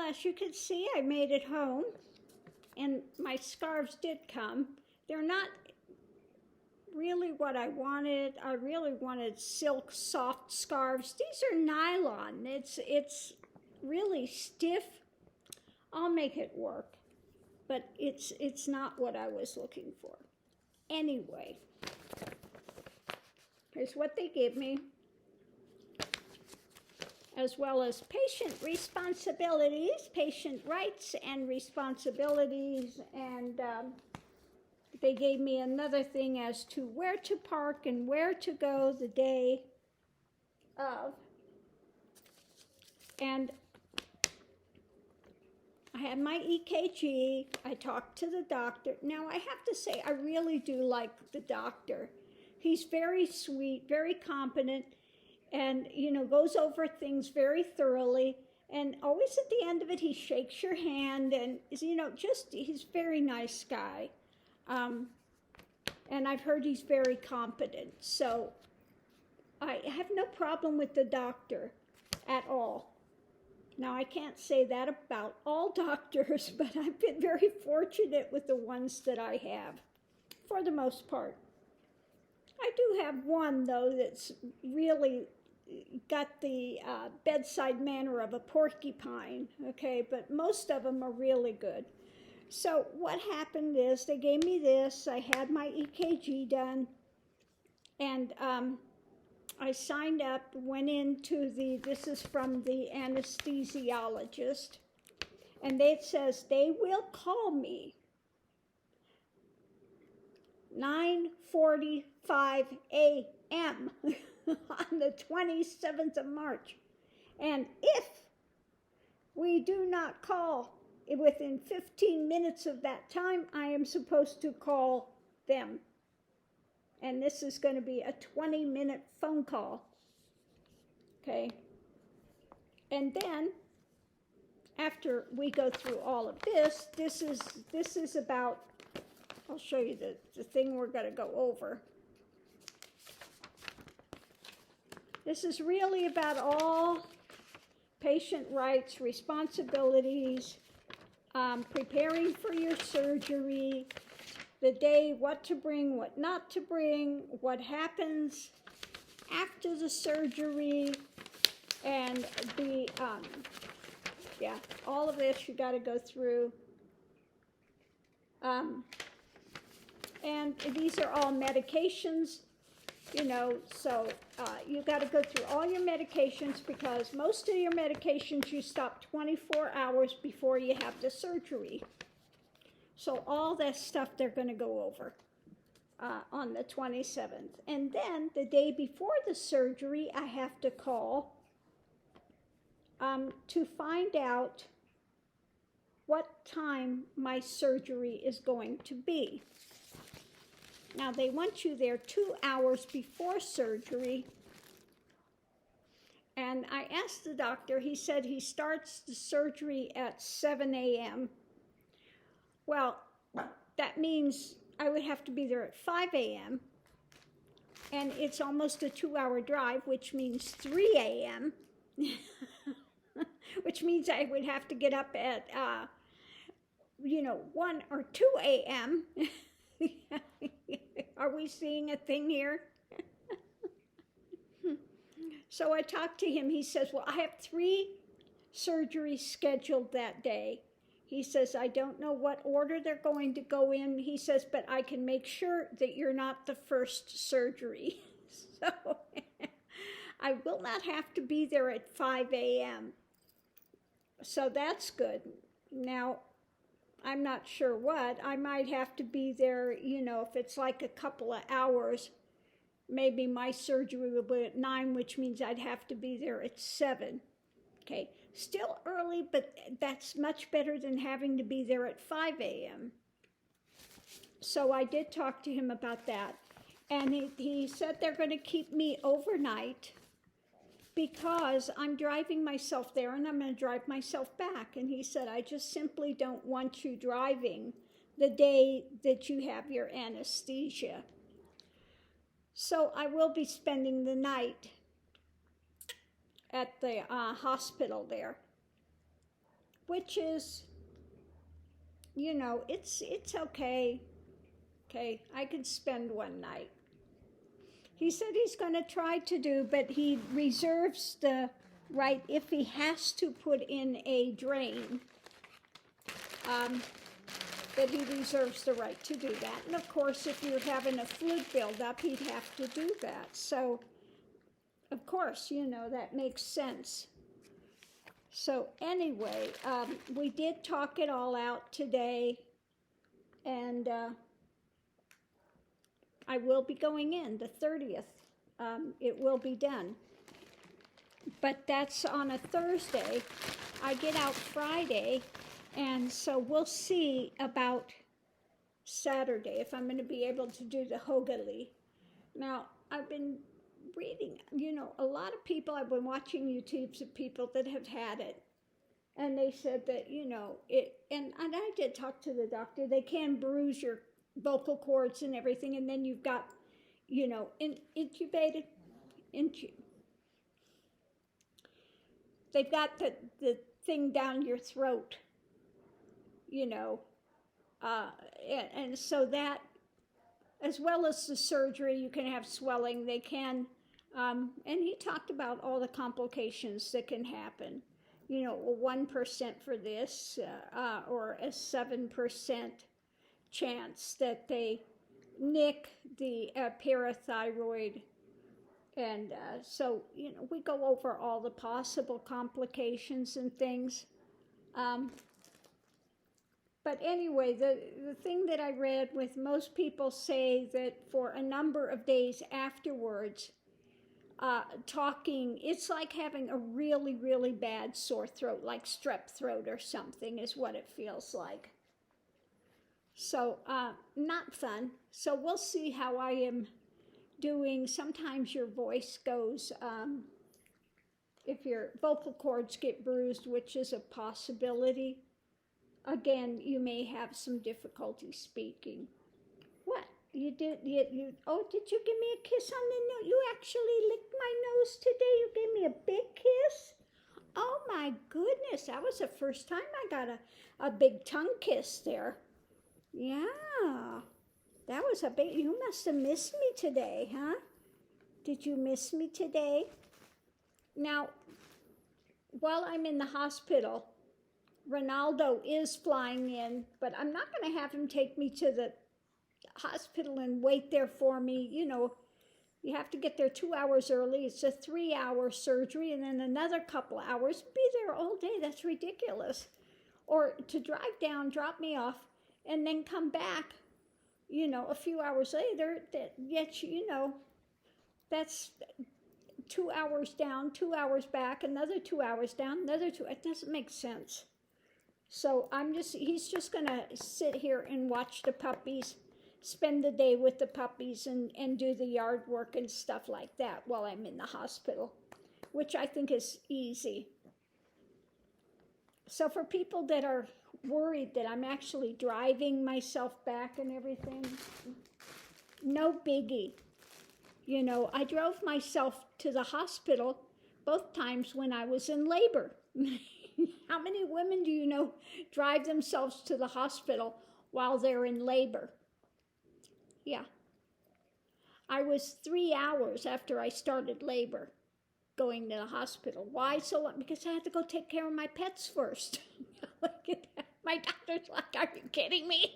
as you can see, I made it home, and my scarves did come. They're not really what I wanted. I really wanted silk, soft scarves. These are nylon. It's really stiff. I'll make it work, but it's not what I was looking for. Anyway, here's what they gave me, as well as patient responsibilities, patient rights and responsibilities, and they gave me another thing as to where to park and where to go the day of. And I had my EKG. I talked to the doctor. Now, I have to say, I really do like the doctor. He's very sweet, very competent, and, you know, goes over things very thoroughly. And always at the end of it, he shakes your hand, and, you know, he's a very nice guy. And I've heard he's very competent. So I have no problem with the doctor at all. Now, I can't say that about all doctors, but I've been very fortunate with the ones that I have, for the most part. I do have one, though, that's really got the bedside manner of a porcupine, okay? But most of them are really good. So what happened is they gave me this. I had my EKG done, and I signed up, went into this is from the anesthesiologist, and it says they will call me 9:45 a.m. on the 27th of March. And if we do not call within 15 minutes of that time, I am supposed to call them. And this is going to be a 20-minute phone call. Okay? And then, after we go through all of this, this is about, I'll show you the thing we're going to go over. This is really about all patient rights, responsibilities, preparing for your surgery, the day, what to bring, what not to bring, what happens after the surgery, and all of this you got to go through. And these are all medications, you know, so you got to go through all your medications, because most of your medications you stop 24 hours before you have the surgery. So all that stuff they're going to go over on the 27th. And then the day before the surgery, I have to call to find out what time my surgery is going to be. Now, they want you there 2 hours before surgery. And I asked the doctor, he said he starts the surgery at 7 a.m. Well, that means I would have to be there at 5 a.m. And it's almost a 2-hour drive, which means 3 a.m. Which means I would have to get up at, 1 or 2 a.m. Are we seeing a thing here? So I talked to him. He says, well, I have 3 surgeries scheduled that day. He says, I don't know what order they're going to go in. He says, but I can make sure that you're not the first surgery. So I will not have to be there at 5 a.m. So that's good. Now, I'm not sure what. I might have to be there, if it's like a couple of hours. Maybe my surgery will be at 9, which means I'd have to be there at 7. Okay, still early, but that's much better than having to be there at 5 a.m. So I did talk to him about that. And he said they're going to keep me overnight because I'm driving myself there and I'm going to drive myself back. And he said, I just simply don't want you driving the day that you have your anesthesia. So I will be spending the night at the hospital there. which is, you know, it's okay. Okay, I could spend one night. He said he's going to try to do, but he reserves the right if he has to put in a drain, that he reserves the right to do that. And of course, if you're having a fluid buildup, he'd have to do that. So, of course, you know, that makes sense. So anyway, we did talk it all out today, and I will be going in the 30th. It will be done. But that's on a Thursday. I get out Friday, and so we'll see about Saturday if I'm going to be able to do the Hogali. Now, I've been reading, you know, a lot of people, I've been watching YouTubes of people that have had it, and they said that, you know, and I did talk to the doctor, they can bruise your vocal cords and everything, and then you've got, you know, intubated, they've got the thing down your throat, you know, and so that, as well as the surgery, you can have swelling, they can, and he talked about all the complications that can happen, you know, a 1% for this, or a 7% chance that they nick the parathyroid. And so, you know, we go over all the possible complications and things. But anyway, the thing that I read with most people say that for a number of days afterwards, talking, it's like having a really, really bad sore throat, like strep throat or something is what it feels like. So, not fun. So we'll see how I am doing. Sometimes your voice goes, if your vocal cords get bruised, which is a possibility, again, you may have some difficulty speaking. What? You did, oh, did you give me a kiss on the nose? You actually licked my nose today? You gave me a big kiss? Oh my goodness, that was the first time I got a big tongue kiss there. Yeah, that was a big, you must have missed me today, huh? Did you miss me today? Now, while I'm in the hospital, Ronaldo is flying in, but I'm not going to have him take me to the hospital and wait there for me. You know, you have to get there 2 hours early. It's a 3-hour surgery, and then another couple hours. Be there all day. That's ridiculous. Or to drive down, drop me off, and then come back, you know, a few hours later, yet, you know, that's 2 hours down, 2 hours back, another 2 hours down, another 2. It doesn't make sense. So he's just going to sit here and watch the puppies, spend the day with the puppies and do the yard work and stuff like that while I'm in the hospital, which I think is easy. So for people that are worried that I'm actually driving myself back and everything, no biggie. You know, I drove myself to the hospital both times when I was in labor. How many women do you know drive themselves to the hospital while they're in labor? Yeah. I was 3 hours after I started labor going to the hospital. Why so long? Because I had to go take care of my pets first. Look at that. My doctor's like, are you kidding me?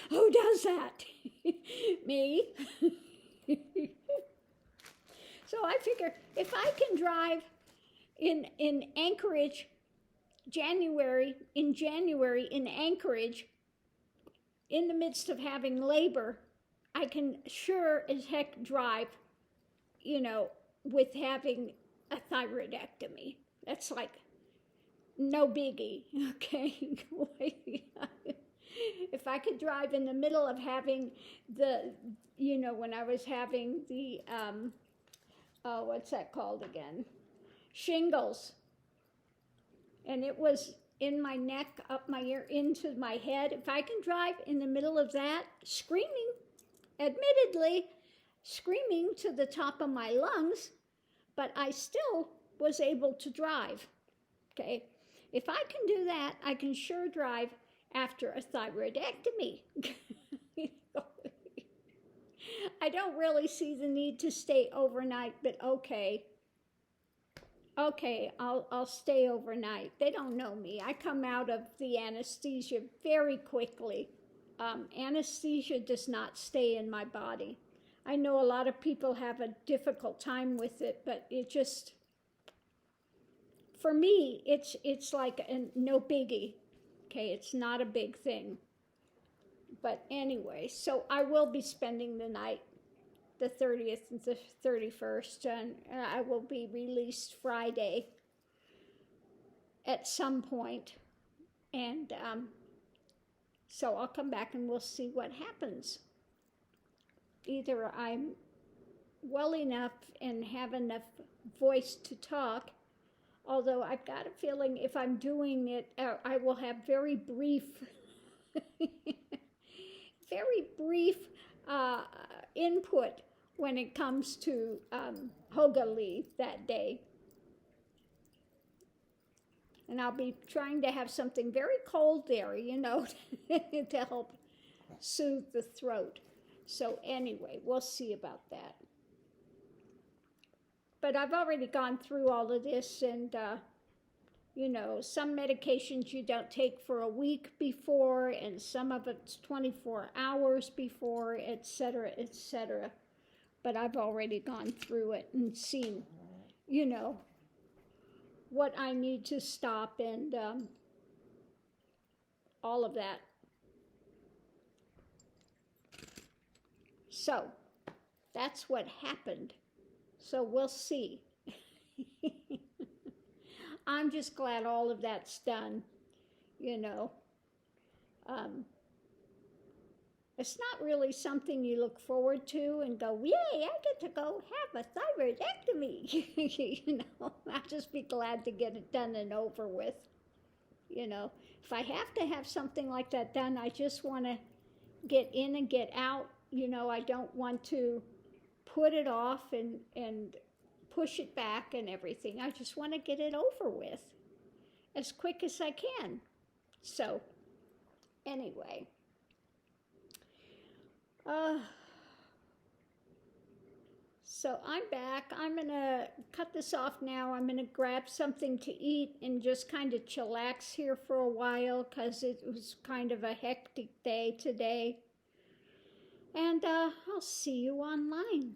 Who does that? Me. So I figure if I can drive in Anchorage, January in Anchorage, in the midst of having labor, I can sure as heck drive, you know, with having a thyroidectomy. That's like no biggie, okay? If I could drive in the middle of having the, you know, when I was having the, what's that called again? Shingles. And it was in my neck, up my ear, into my head. If I can drive in the middle of that, screaming, admittedly, screaming to the top of my lungs, but I still was able to drive. Okay, if I can do that, I can sure drive after a thyroidectomy. I don't really see the need to stay overnight, but okay. Okay, I'll stay overnight. They don't know me. I come out of the anesthesia very quickly. Anesthesia does not stay in my body. I know a lot of people have a difficult time with it, but it just, for me, it's like a no biggie. Okay, it's not a big thing. But anyway, so I will be spending the night, the 30th and the 31st, and I will be released Friday at some point. And so I'll come back and we'll see what happens. Either I'm well enough and have enough voice to talk, although I've got a feeling if I'm doing it, I will have very brief, very brief input when it comes to Hoga leave that day. And I'll be trying to have something very cold there, you know, to help soothe the throat. So anyway, we'll see about that. But I've already gone through all of this, and, you know, some medications you don't take for a week before, and some of it's 24 hours before, etc., etc. But I've already gone through it and seen, you know, what I need to stop and all of that. So that's what happened. So we'll see. I'm just glad all of that's done, you know. It's not really something you look forward to and go, yay, I get to go have a thyroidectomy. You know, I'll just be glad to get it done and over with. You know, if I have to have something like that done, I just want to get in and get out. You know, I don't want to put it off and push it back and everything. I just want to get it over with as quick as I can. So, anyway. So I'm back. I'm going to cut this off now. I'm going to grab something to eat and just kind of chillax here for a while because it was kind of a hectic day today. And I'll see you online.